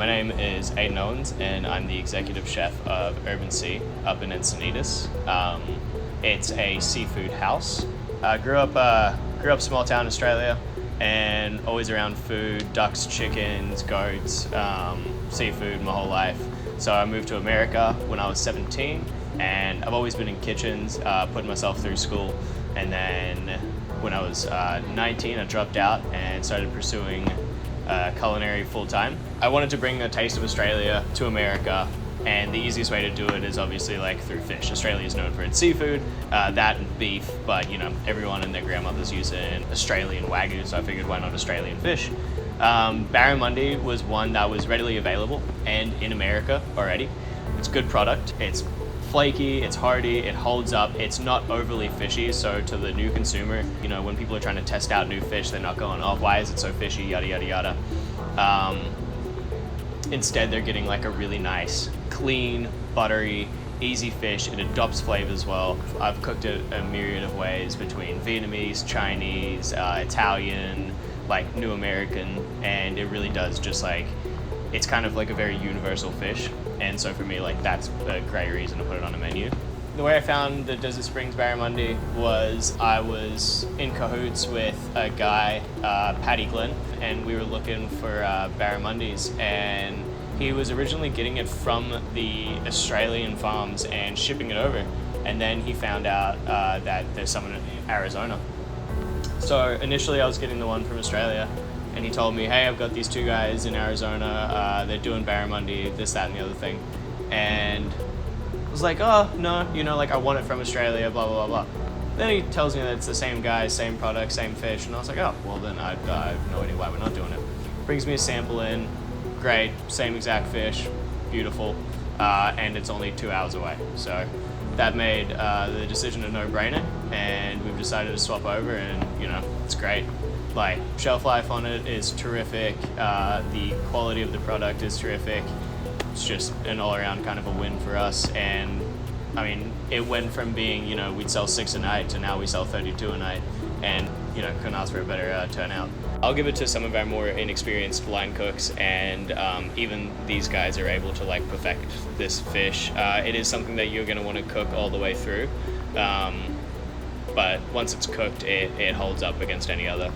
My name is Aidan Owens, and I'm the executive chef of Urban Sea up in Encinitas. It's a seafood house. Grew up small town Australia, and always around food, ducks, chickens, goats, seafood my whole life. So I moved to America when I was 17, and I've always been in kitchens, putting myself through school. And then when I was 19, I dropped out and started pursuing culinary full-time. I wanted to bring a taste of Australia to America, and the easiest way to do it is obviously like through fish. Australia is known for its seafood, that and beef, but you know, everyone and their grandmother's using Australian Wagyu, so I figured why not Australian fish. Barramundi was one that was readily available and in America already. It's good product, it's flaky, it's hearty, it holds up, it's not overly fishy, so to the new consumer, you know, when people are trying to test out new fish, they're not going, oh, why is it so fishy, yada yada yada. Instead, they're getting like a really nice, clean, buttery, easy fish. It adopts flavors well. I've cooked it a myriad of ways between Vietnamese, Chinese, Italian, like New American, and it really does just like, it's kind of like a very universal fish. And so for me, like, that's a great reason to put it on a menu. The way I found the Desert Springs Barramundi was I was in cahoots with a guy, Paddy Glenn, and we were looking for barramundis, and he was originally getting it from the Australian farms and shipping it over. And then he found out that there's some in Arizona. So initially I was getting the one from Australia, and he told me, hey, I've got these two guys in Arizona, they're doing barramundi, this, that, and the other thing. And I was like, oh, no, you know, like I want it from Australia, blah, blah, blah, blah. Then he tells me that it's the same guy, same product, same fish, and I was like, oh, well then I have no idea why we're not doing it. Brings me a sample in, great, same exact fish, beautiful, and it's only 2 hours away. So that made the decision a no-brainer, and we've decided to swap over, and you know, it's great. Like, shelf life on it is terrific, the quality of the product is terrific. It's just an all-around kind of a win for us. And I mean, it went from being, you know, we'd sell 6 a night to now we sell 32 a night, and you know, couldn't ask for a better turnout. I'll give it to some of our more inexperienced line cooks, and even these guys are able to like perfect this fish. It is something that you're going to want to cook all the way through, but once it's cooked, it holds up against any other.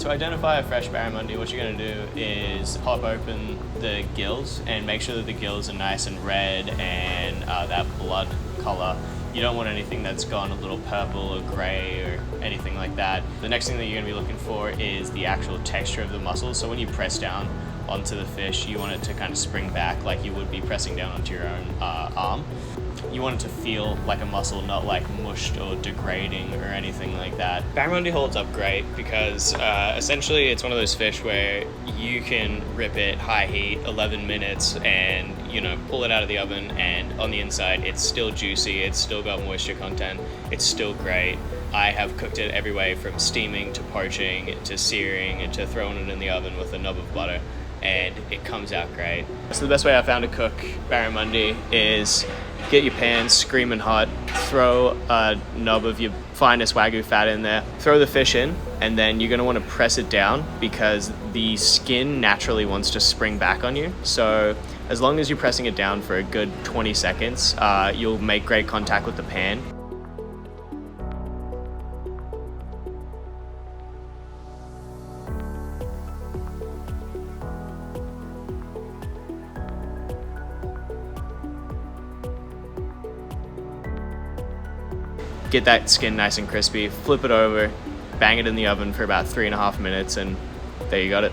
To identify a fresh barramundi, what you're going to do is pop open the gills and make sure that the gills are nice and red and that blood color. You don't want anything that's gone a little purple or gray or anything like that. The next thing that you're going to be looking for is the actual texture of the muscles. So when you press down onto the fish, you want it to kind of spring back like you would be pressing down onto your own arm. You want it to feel like a muscle, not like mushed or degrading or anything like that. Barramundi holds up great because essentially it's one of those fish where you can rip it high heat, 11 minutes, and you know, pull it out of the oven, and on the inside it's still juicy, it's still got moisture content, it's still great. I have cooked it every way from steaming to poaching to searing to throwing it in the oven with a knob of butter, and it comes out great. So the best way I found to cook barramundi is get your pan screaming hot, throw a knob of your finest Wagyu fat in there, throw the fish in, and then you're going to want to press it down because the skin naturally wants to spring back on you. So as long as you're pressing it down for a good 20 seconds, you'll make great contact with the pan. Get that skin nice and crispy, flip it over, bang it in the oven for about 3.5 minutes, and there you got it.